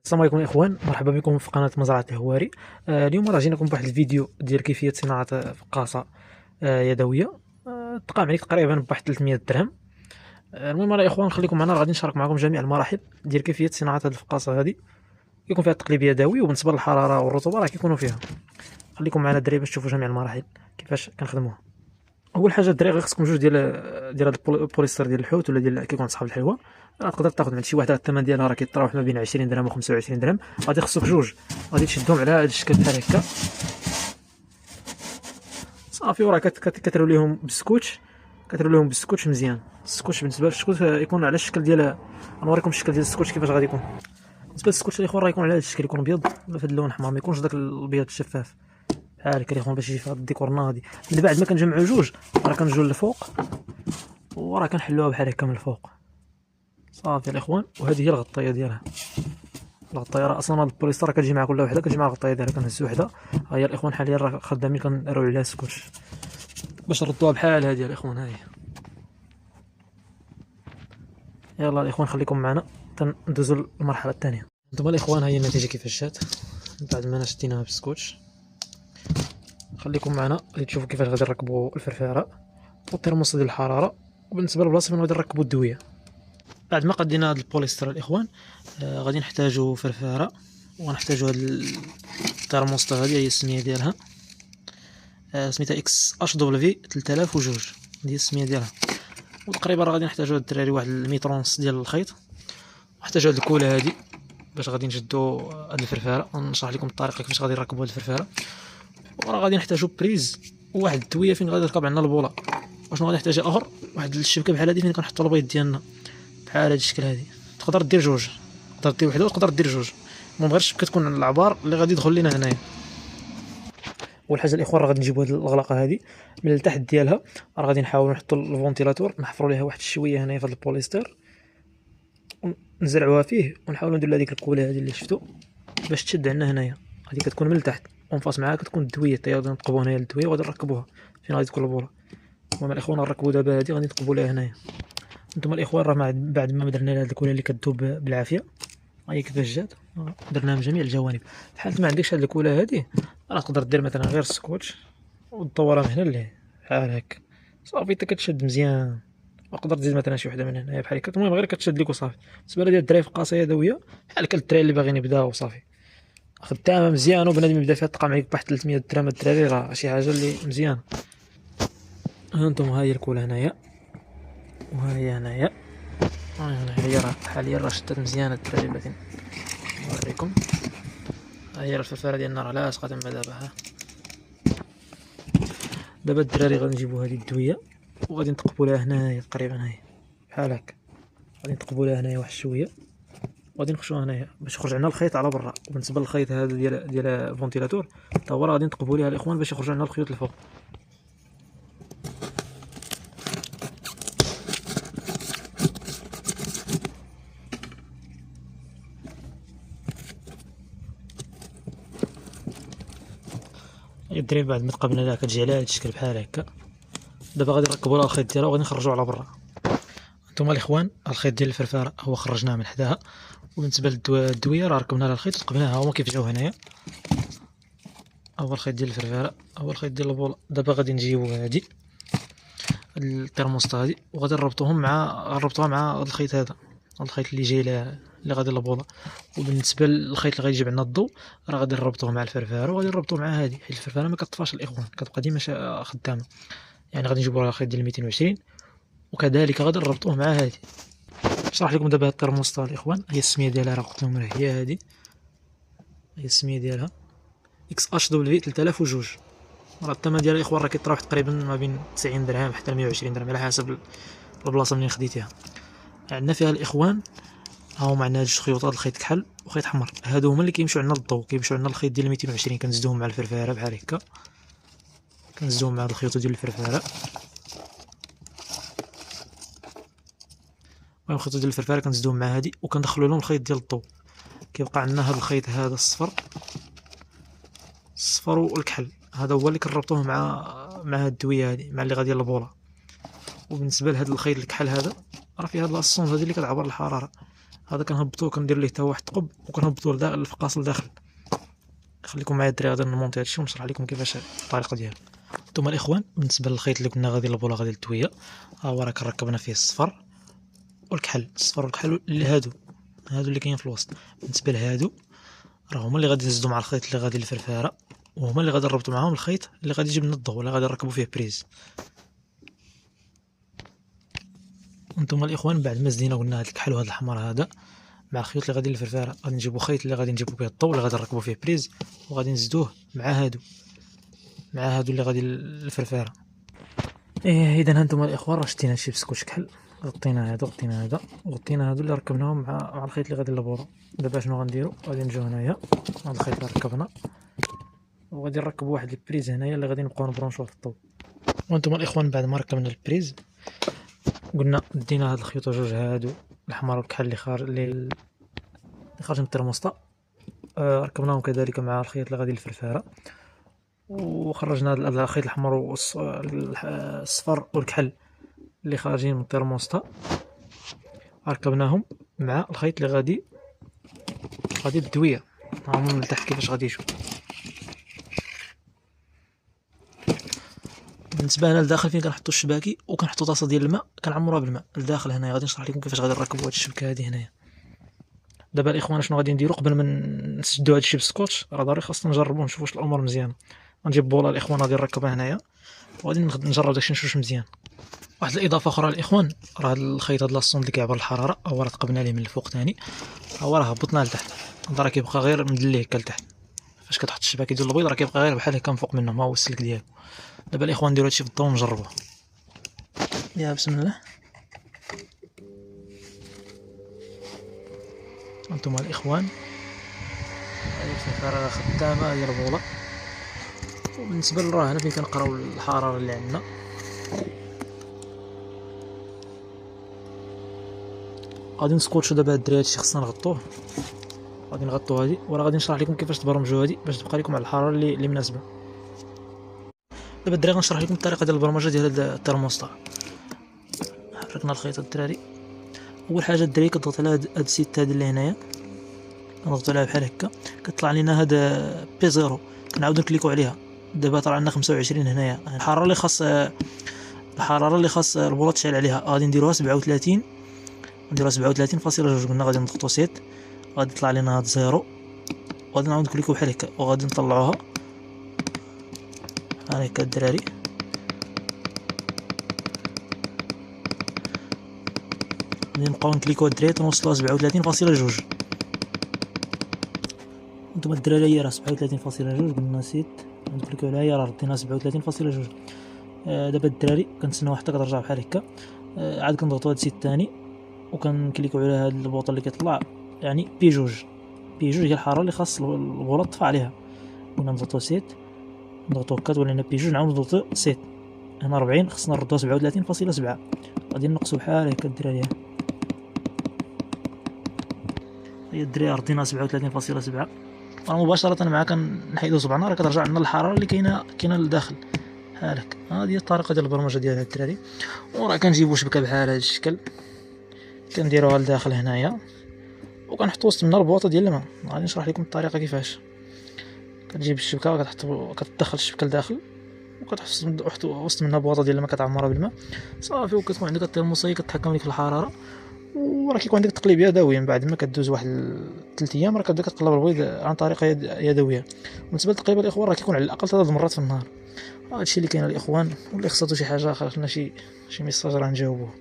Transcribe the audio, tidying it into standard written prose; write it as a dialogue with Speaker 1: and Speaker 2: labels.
Speaker 1: السلام عليكم الاخوان، مرحبا بكم في قناه مزرعه الهواري. اليوم راه جيناكم بواحد الفيديو ديال كيفيه صناعه فقاصه يدويه. تقام عليك تقريبا بواحد 300 درهم. المهم الاخوان خليكم معنا، راه غادي نشارك معكم جميع المراحل ديال كيفيه صناعه هذه الفقاصه هذه. كيكون فيها التقليب يدوي، وبالنسبه للحراره والرطوبه راه كيكونوا فيها. خليكم معنا الدراري باش تشوفوا جميع المراحل كيفاش كنخدموها. اول حاجه الدراري غير خصكم جوج ديال هاد البوليستر ديال الحوت ولا ديال كيكون صحاب الحلوى. راه تقدر تاخذ من شي واحده، الثمن ديالها راه كيتراوح ما بين 20 درهم و 25 درهم. غادي خصك جوج، غادي تشدهم على هذا الشكل بحال هكا صافي. وراه كتروا ليهم بالسكوتش، كتروا ليهم بالسكوتش مزيان. السكوتش بالنسبه للسكوتش يكون على الشكل ديال، غنوريكم الشكل ديال السكوتش كيفاش غادي يكون. بالنسبه للسكوتش الاخوان راه يكون على هذا الشكل، يكون ابيض في اللون احمر، ما يكونش داك الابيض الشفاف بحال هكا الاخوان، باش يجي في هذا الديكور ناضي. من بعد ما كنجمعوا جوج راه كنجيو للفوق وراه كنحلوها بحال هكا من الفوق صافي الاخوان. وهذه هي الغطايه ديالها. الغطايه راه اصلا هاد البوليستر راه كتجي مع كل وحده، كتجي مع الغطايه ديالها. كنهزو وحده، ها هي الاخوان حاليا راه خدامين كنرويو عليها السكوتش باش نردوها بحال هادي الاخوان. ها هي. يلا الاخوان خليكم معنا تندوزو للمرحله الثانيه. انتما الاخوان ها هي النتيجه كيفاش جات بعد ما شديناها بالسكوتش. خليكم معنا غادي تشوفوا كيفاش غادي نركبوا الفرفاره والترموس ديال الحراره. وبالنسبه للبلاصه فين غادي نركبوا الدويه، بعد ما قدينا هاد البوليستر الاخوان غادي نحتاجوا فرفاره، ونحتاجوا هاد الترموسطه هذه هي السميه ديالها، سميتها اكس اش دبليو 3002 هي السميه ديالها. وتقريبا راه غادي نحتاجوا الدراري واحد المتر ونص ديال الخيط، ونحتاجوا هاد الكوله هذه باش غادي نشدوا هاد الفرفاره. ونشرح لكم الطريقه كيفاش غادي نركبوا هاد الفرفاره. وراه غادي نحتاجوا بريز وواحد الدويه فين غادي نركب عندنا البوله. وشنو غادي نحتاج اخر؟ واحد الشبكه بحال هذه فين كنحطوا البيض ديالنا بحال هاد الشكل هذه. تقدر دير جوج، تقدر دير وحده وتقدر دير جوج، المهم غير الشبكه تكون العبار اللي غادي يدخل لينا هنايا. اول حاجه الاخوان راه غادي نجيبوا هاد الغلاقه هذه من التحت ديالها، راه غادي نحاولوا نحطوا الفونتيلاتور، نحفروا ليها واحد شويه هنايا في هاد البوليستر، ونزرعوها فيه، ونحاولوا نديروا هذيك الكوله هذه اللي شفتوا باش تشد عندنا هنايا. هذه كتكون من التحت، ونفاس معاها كتكون الدويه حتى غادي نقبوا هنايا الدويه وغادي نركبوها فين غادي تكون البوله. المهم الاخوان نركبوا دابا هذه غادي نقبوا ليها هنايا. انتم الاخوان راه بعد ما درنا لها الكوله اللي كتذوب بالعافيه، هاي كيفاش جات درناها من جميع الجوانب. بحال ما عندكش هاد الكوله هادي راه تقدر دير مثلا غير السكوتش ودورها من هنا لهيه بحال هكا صافي. حتى كتشد مزيان، تقدر تزيد مثلا شي وحده من هنايا بحال هكا. المهم غير كتشد لك وصافي. بالنسبه لديال الدراري فقاصه يدويه بحال هكا الدراري اللي باغيين يبداو وصافي، خدامه مزيان وبنادم يبدا فيها تقام عليك بواحد 300 درهم الدراري، راه شي حاجه اللي مزيان. ها انتم ها هي الكوله هنايا، وها هي هنايا. هي راه حاليا راه شدات مزيان الدراري. بغيت نوريكم ها هي الفرفاره ديالنا راه لاصقه تما دابا. ها دابا الدراري غادي نجيبوا هذه الدويه وغادي نثقبوا لها هنايا تقريبا، هاهي بحال هكا. غادي نثقبوا لها هنايا واحد شويه وغادي نخشوها هنايا باش يخرج عندنا الخيط على برا. وبالنسبه للخيط هذا ديال الفونتيلاتور حتى هو راه غادي نثقبوا ليها الاخوان باش يخرج عندنا الخيوط الفوق. الدراري بعد ما تقبلنا لها كتجي على هذا الشكل بحال هكا. دابا غادي نركبوا لها الخيط ديالها وغادي نخرجوه على برا. انتم الاخوان الخيط ديال الفرفاره هو خرجناه من حداها. وبالنسبه للدويه راه ركبنا لها الخيط وثقبناها هما كيف جاو هنايا. اول خيط ديال الفرفاره، اول خيط ديال البوله. دابا غادي نجيبوا هادي الترموسطه هادي وغادي نربطوها مع هاد الخيط هذا، هاد الخيط اللي جاي اللي غادي للبوله. وبالنسبه للخيط اللي غادي يجيب عندنا الضوء راه غادي نربطوه مع الفرفاره وغادي نربطوه مع هادي، حيت الفرفاره ما كتطفاش الاخوان، كتبقى ديما خدامه. يعني غادي نجيبوا لها الخيط ديال 220 وكذلك غادي نربطوه مع هادي. نشرح لكم دابا الترموسطه الاخوان. هي السميه ديالها راه قلت لكم راه هي هادي، هي السميه ديالها اكس اش دبليو 3002. راه الثمن ديالها الاخوان راه كيتراوح تقريبا ما بين 90 درهم حتى 120 درهم على حسب البلاصه منين خديتيها. عندنا فيها الاخوان ها هما عندنا جوج خيوطات، الخيط كحل وخيط احمر. هادو هما اللي كيمشيو عندنا للضوء، كيمشيو عندنا الخيط ديال 220 كنزدوهم مع الفرفاره بحال هكا، كنزدوهم مع هاد الخيوط ديال الفرفاره. المهم الخيوط ديال الفرفاره كنزدوهم مع هادي وكندخلوا لهم الخيط ديال الضوء. كيبقى عندنا هاد الخيط هذا الصفر والكحل، هذا هو اللي كنربطوه مع هاد الدويه هادي، مع اللي غادي للبوله. وبالنسبه لهاد الخيط الكحل هذا راه فيه هاد لاصون هذه اللي كتعبر الحراره، هذا كنهبطو كندير ليه حتى واحد الثقب وكنهبطو لداخل في قاصل داخل. خليكم معايا الدراري غادي نمونطي هادشي ونشرح لكم كيفاش الطريقه ديالو. نتوما الاخوان بالنسبه للخيط اللي قلنا غادي للبولاغ ديال التويه، ها هو راه كركبنا فيه الصفر والكحل. الصفر والكحل اللي هادو اللي كاين في الوسط. بالنسبه لهادو راه هما اللي غادي نزيدو مع الخيط اللي غادي للفرفاره، وهما اللي غادي نربطو معاهم الخيط اللي غادي يجيب لنا الضو ولا غادي نركبو فيه بريز. وانتم الاخوان بعد ما زدينا قلنا هاد الكحل وهاد الحمار هذا مع الخيوط اللي غادي للفرفاره، غادي نجيبو خيط اللي غادي نجيبو به الضو اللي غادي نركبو فيه بريز، وغادي نزيدوه مع هادو اللي غادي للفرفاره. اذا هانتوما الاخوان راه شدينا هادشي بسكوتش كحل، غطينا هادو وغطينا هادو اللي ركبناهم مع الخيط اللي غادي للبورا. دابا شنو غنديرو؟ غادي نجيو هنايا هاد الخيط اللي ركبنا وغادي نركبو واحد البريز هنايا اللي غادي نبقاو نبرونشوه في الضو. وانتم الاخوان بعد ما ركبنا البريز قلنا دينا هاد الخيوط جوج هادو الاحمر والكحل اللي خارج من الترموسطا، ركبناهم كذلك مع الخيط اللي غادي للفرفاره، وخرجنا هاد الخيط الاحمر والصفر والكحل اللي خارجين من الترموسطا، ركبناهم مع الخيط اللي غادي بالدويه. ها هما من التحت كيفاش غادي يجوا. بالنسبه هنا لداخل فين كنحطوا الشباكي وكنحطوا طاسه ديال الماء كنعمروها بالماء لداخل. هنايا غادي نشرح لكم كيفاش غادي نركبوا هاد الشبكه هذه هنايا. دابا الاخوان شنو غادي نديروا قبل ما نسدوا هادشي بالسكوتش؟ راه ضروري خاصنا نجربوا نشوفوا واش الامور مزيانه. غنجيب بوله الاخوان غادي نركبها هنايا وغادي نجرب داكشي نشوف واش مزيان. واحد الاضافه اخرى الاخوان، راه هاد الخيط هاد لاصون اللي كيعبر الحراره هو راه ثقبنا ليه من الفوق ثاني، هو راه هبطناه لتحت، هذا راه كيبقى غير مدليه هكا لتحت. فاش كتحط الشباكي ديال البيض راه كيبقى غير بحال هكا من فوق منه، ما هو السلك ديالو. دابا الاخوان نديرو هادشي في الضو ونجربوه. يا بسم الله. انتم الاخوان هذه الفرفاره خدامه هي البوله. وبالنسبه للراه هنا فين كنقراو الحراره اللي عندنا، غادي نسكوتشو دابا الدراري. هادشي خصنا نغطوه، غادي نغطو هادي وراه غادي نشرح لكم كيفاش تبرمجوا هادي باش تبقى لكم على الحراره اللي مناسبه. دابا الدراري غنشرح لكم الطريقه ديال البرمجه ديال هاد الترموسطا. حركنا الخيط الدراري. اول حاجه الدراري كتضغط على هاد السيت هادي اللي هنايا، كنضغطوا عليها بحال هكا كطلع لنا هذا بي زيرو، كنعاودو نكليكو عليها. دابا طلع لنا 25 هنايا. الحراره اللي خاص البوله تشعل عليها غادي نديروها 37، نديروها 37.2. قلنا غادي نضغطو سيت، غادي يطلع لنا هاد زيرو، وغادي نعاود نكليكو بحال هكا وغادي نطلعوها بحال هكا الدراري. غادي نبقاو نكليكو الدراري تنوصلوها 37.2. انتم الدراري هي راه 37.2 قلنا سيت نكليكو عليها، هي راه ردينا 37.2. دابا الدراري كنتسناو حتى كترجع بحال هكا، عاد كنضغطو هاد السيت الثاني وكنكليكو على هاد البوطه اللي كيطلع يعني بي جوج هي الحراره اللي خاص البوله تطفى عليها. ونضغطو سيت، نضغطو هكا تولي لنا بي جوج، نعاود نضغطو سيت. هنا 40 خصنا نردوها 37.7. غادي نقصو بحال هكا الدراري. هي الدراري ردينا 37.7، راه مباشره مع كنحيدو صبعنا راه كترجع لنا الحراره اللي كاينه لداخل بحال هكا. هذه هي الطريقه ديال البرمجه ديال الدراري. وراه كنجيبو شبكه بحال هذا الشكل كنديروها لداخل هنايا وكنحطو وسط منها البواطه ديال الماء. غادي نشرح لكم الطريقه كيفاش. كتجيب الشبكه كتدخل الشبكه لداخل وكتحط وسط منها بواطه ديال الماء كتعمرها بالماء صافي، وكتكون عندك الترموسيه كتحكم لك في الحراره. وراه كيكون عندك تقليب يدوي. من بعد ما كدوز واحد 3 ايام راه كتبدا كتقلب البيض عن طريقه يدويه. بالنسبه للتقليب الاخوان راه كيكون على الاقل 3 مرات في النهار. هادشي اللي كاين الاخوان، واللي خصاتو شي حاجه خلينا شي ميساج راه نجاوبوه.